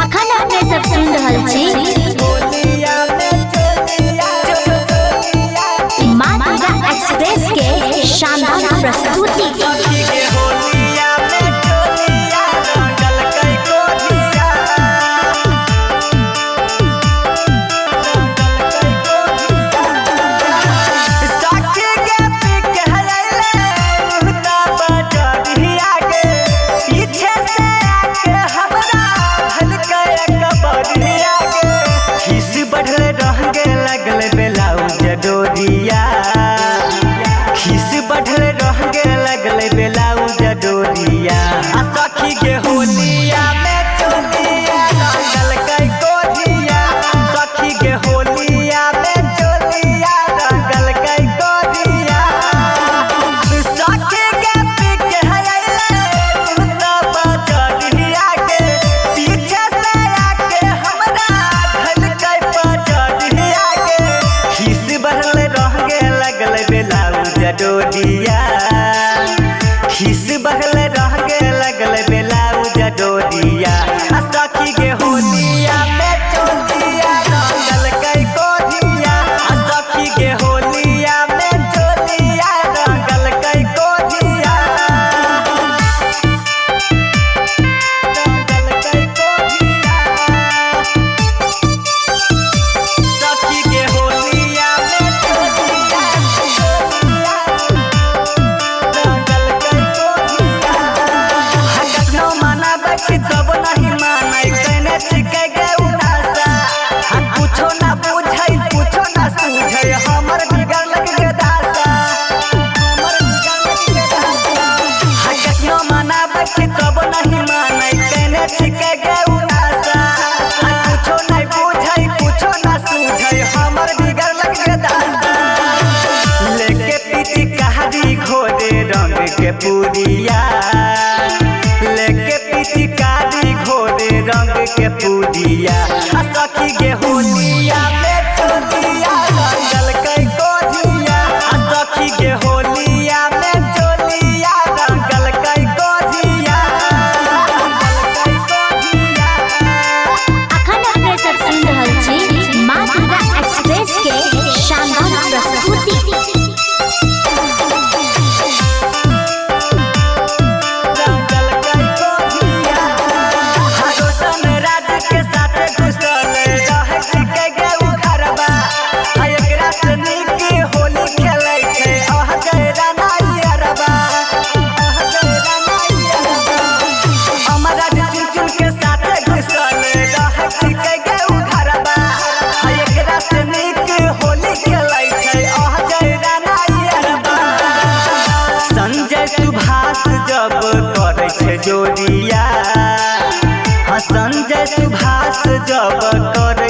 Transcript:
अखन अपने सब सुन रहल छी माँ दुर्गा एक्सप्रेस के शानदार प्रस्तुति। खिस बढ़ल रह गे लगल बेलाउज डोरिया सखी के होलिया में चोलिया रंगल कई कोरिया सखी के होलिया में चोलिया रंगल कई कोरिया सखी के पीछे हयले तब चढ़िया के पीछे से आके हमरा धल कई पचड़िया के खिस बढ़ल रह गे लगल बेलाउज डोरिया खिस बहल रह गे लगल बेलाउज डोरिया सखी के होलिया में चोलिया रंगल कई कोरिया सखी के होलिया में चोलिया रंगल कई कोरिया रंगल कई कोरिया सखी के होलिया में चोलिया तब नहीं मानै कने छिके गे उदासा हम कुछो ना बुझै कुछो ना सूझै हमर बिगड़ लग गे दासा हमर बिगड़ लग गे दासा हकनो मनाबै तब नहीं मानै कने छिके गे उदासा हम कुछो नहीं बुझै कुछो ना सूझै हमर बिगड़ लग गे दासा लेके पीटी कहारी घोड़े रंग के पुरिया लेके पिचकारी घोड़े रंग के पुरिया सखी के होलिया में चोलिया रंगल कई कोरिया सखी के होलिया में चोलिया रंगल कई कोरिया अखन अपने सब सुन रहल छी माँ दुर्गा एक्सप्रेस के शानदार प्रस्तुति। जब करे छे जोड़िया संजय सुभाष जब करे